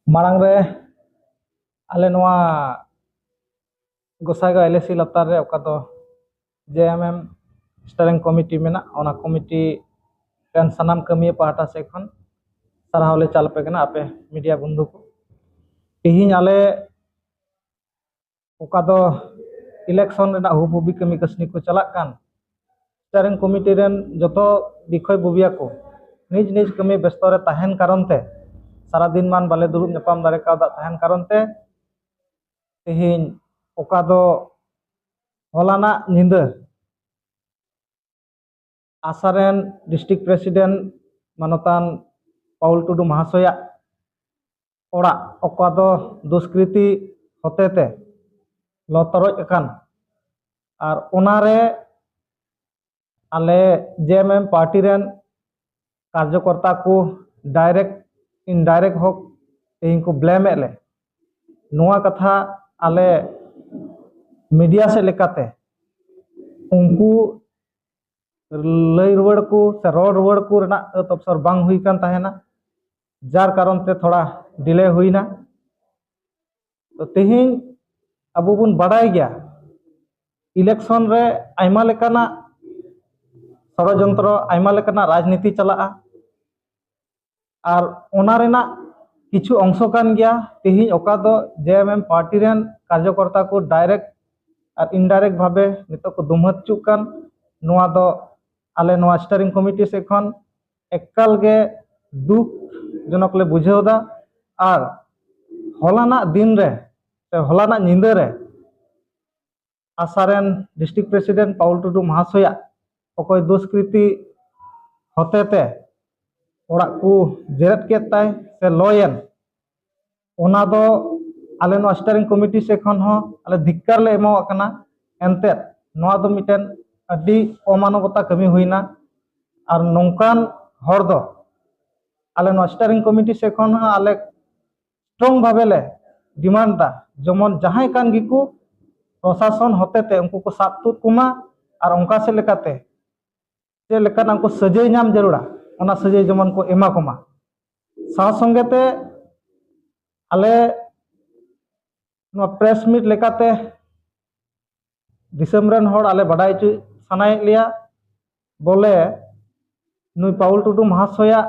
मांग रे आले नोआ गोसाईगांव एलएसी लतार रे ओका दो जेएमएम स्टारिंग कमिटी मेना ओना कमिटी रन सनाम कमिया पाहटा से खन सारावले चाल पे कना आपे मीडिया बंधु को तिहिन आले ओका दो इलेक्शन रेना हुबुबी कमी कसनी को चलाक कान स्टारिंग कमिटी रेन जतो बिखय बुबिया को निज निज कमी व्यस्त रे ताहेन कारण ते सारा दिन मान बाले दुरुब नेपाम दारे का ताहेन कारण ते तिहिन ओका दो हलाना निंदा आसारेन डिस्ट्रिक्ट प्रेसिडेंट मानतान पाउल टुडू महाशया ओड़ा ओका दो दुष्कृति होतेते लतरज अकान और ओनारे आले जेएमएम पार्टी रेन कार्यकर्ता को डायरेक्ट इनडायरेक्ट होक तेहिं को ब्लेम एले नोआ कथा आले मीडिया से लेकाते उनको लय रुवाड़ को से रोड रुवाड़ को रेना अवसर बांग हुई कान ताहेना जार कारण ते थोड़ा डिले हुईना तो तेहिं अबो बुन बाडाय गया इलेक्शन रे आयमा लेकाना षड़यंत्र आयमा लेकाना राजनीति चलाआ और ओना रेना किछु अंश कान गया तेहिं ओका दो जेएमएम पार्टी रेन कार्यकर्ता को डायरेक्ट और इनडायरेक्ट भावे नितो को दुमहत चुक कान नोआ दो आले नोआ स्टारिंग कमिटी से खन एकाल गे दुख जनक ले बुझेवदा और हलाना दिन रे हलाना निंदा रे आसारेन डिस्ट्रिक्ट प्रेसिडेंट पाउल टुडू महाशया ओकय दुष्कृति होतेते ओड़ा को जेरत केताय से लॉयन ओना दो आले नो स्टारिंग कमिटी से खन हो आले धिक्कार ले एमो कना एनते नोआ दो मिटेन अड्डी अमानवता कमी हुईना और नौकान हर दो आले नो स्टारिंग कमिटी से खन हो आले स्ट्रॉन्ग भावे ले डिमांड दा जमन जहां कान गिकु प्रशासन होतेते उनको को साब तुत कुमा और उनका से लेकाते से लेकान उनको सजाय नाम जरूरा ओना सजाय जमन को एमा कुमा सा संगेते आले नो प्रेस मीट लेकाते दिसम रेन हर आले बडाय चु सनाय लिया बोले नुई पाउल टुडू महाशया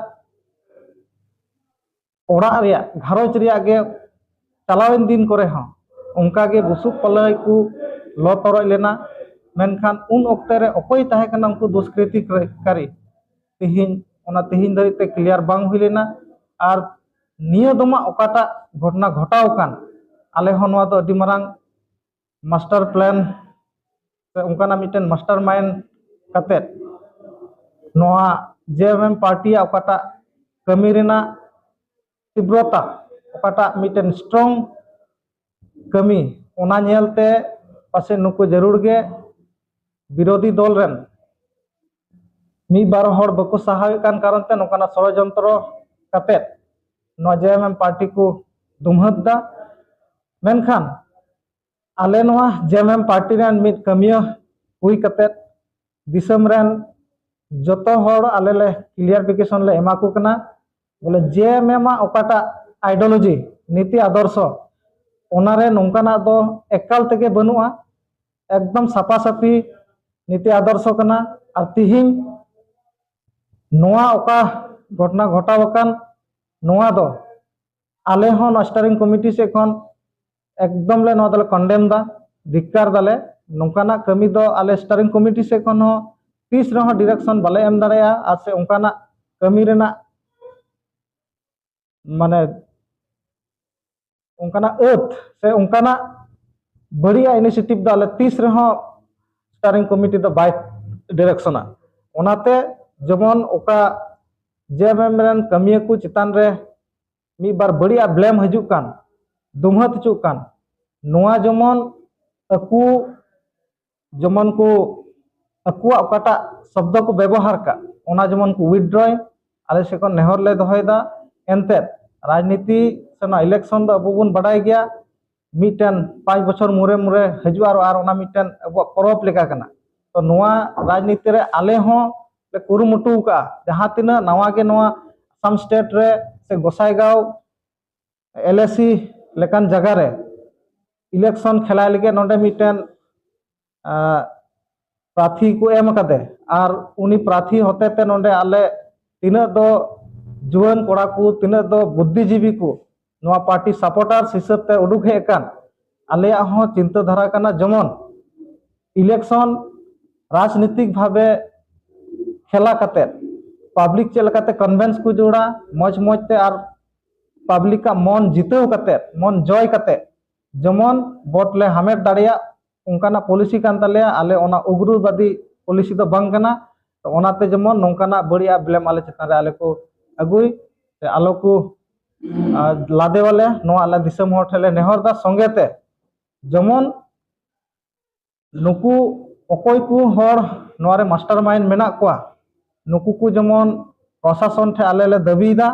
ओड़ा रिया घारोज रिया गे चलावेन दिन करे हां उनका गे बुसुक पलय को लो तरय लेना मेनखान उन ओक्ते रे अकोय ताहे कना उनको दुष्कृति कारी तिहिन ओना तिहिन दरिते क्लियर बांग हुई लेना और निया दमा ओकाटा घटना घटाव कान आले हो नोआ दो अडी मारांग मास्टर प्लान से उनकाना मिटेन मास्टर माइंड काते नोआ जेएमएम पार्टी ओकाटा कमी रेना तीव्रता ओकाटा मिटेन स्ट्रॉन्ग कमी ओना नेलते पासे नुको जरूर गे विरोधी दल रेन मी बार हर बको सहाय कान कारण ते नोकाना षड़यंत्र काते नो जेएमएम पार्टी को दुमहत दा मेनखान आले नोआ जेएमएम पार्टी रेन मिट कमिया हुई काते दिसम रेन जतो हर आले ले क्लियरिफिकेशन ले एमा को कना बोले जेएमएम ओकाटा आइडियोलॉजी नीति आदर्श ओनारे नोंकाना दो एकाल तेगे बनुआ एकदम सापा सापी नीति आदर्श कना और तिहिन नोआ ओका घटना घटावकान नोआ दो आले हो स्टारिंग कमिटी से खन एकदम ले नोआ दले कंडेम दा धिक्कार दाले नोंकाना कमी दो आले स्टारिंग कमिटी से खन हो तीस रहो डायरेक्शन बाले एम दाड़ेया और से उनकाना कमी रेना माने उनकाना अर्थ से उनकाना बढ़िया इनिशिएटिव दाले तीस रहो स्टारिंग कमिटी दो बाय डायरेक्शना ओनाते जमन ओका जेएमएम रेन कमिया को चितान रे मी बार बढ़िया ब्लेम हजु कान दुमहत चु कान नोआ जमन अकु जमन को अकुआ ओकाटा शब्द को व्यवहार का ओना जमन को विथड्रॉय आले से को नेहर ले दोहयदा एनते राजनीति से इलेक्शन दो अबो बुन बाडाय गया मिटेन 5 बछर मुरे मुरे हजु और ओना मिटेन अब परब लेका कना तो नोआ राजनीति रे आले हो कुरुमुटु का जहां तिना नवा के नवा असम स्टेट रे से गोसाईगांव एलएसी लेकान जगह रे इलेक्शन खेलाय लगे नोंडे मिटन प्रार्थी को एम कदे और उनी प्रार्थी होते ते नोंडे आले तिना दो जुआन कोड़ा को तिना दो बुद्धिजीवी को नोआ पार्टी सपोर्टर्स हिसाब ते उडुक हे कान आले हो चिंता धारा कना जमन इलेक्शन राजनीतिक भावे खेला कते पब्लिक चल कते कन्वेंस को जोड़ा मौज मौज ते और पब्लिक का मन जितेव कते मन जय कते जमन वोट ले हमेट दाड़िया उनकाना पॉलिसी कान तालेया आले ओना उग्रवादी पॉलिसी तो बांग कना तो ओनाते जमन नोंकाना बड़िया ब्लेम आले चेतान रे आले को अगुई ते आलो को लादे वाले नो आले दिसम हर ठेले नेहर दा संगे ते जमन नुकु अकोय को हर नोरे मास्टर माइंड मेना कोआ नुकु को जमन प्रशासन ठे आले ले दाबीदा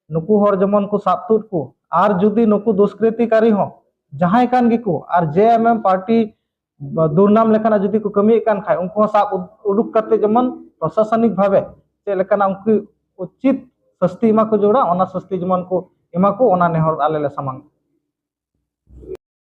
नुकु हर जमन को साबतुत को और जुदी नुकु दुष्कृतिकारी हो जहां कान गिको और जेएमएम पार्टी दुर्नाम लेखाना जुदी को कमी कान खाय उनको साब उडुक करते जमन प्रशासनिक भावे चे लेखाना उनकी उचित सस्ती इमा को जोड़ा ओना सस्ती जमन को इमा को ओना नेहर आले ले सामंग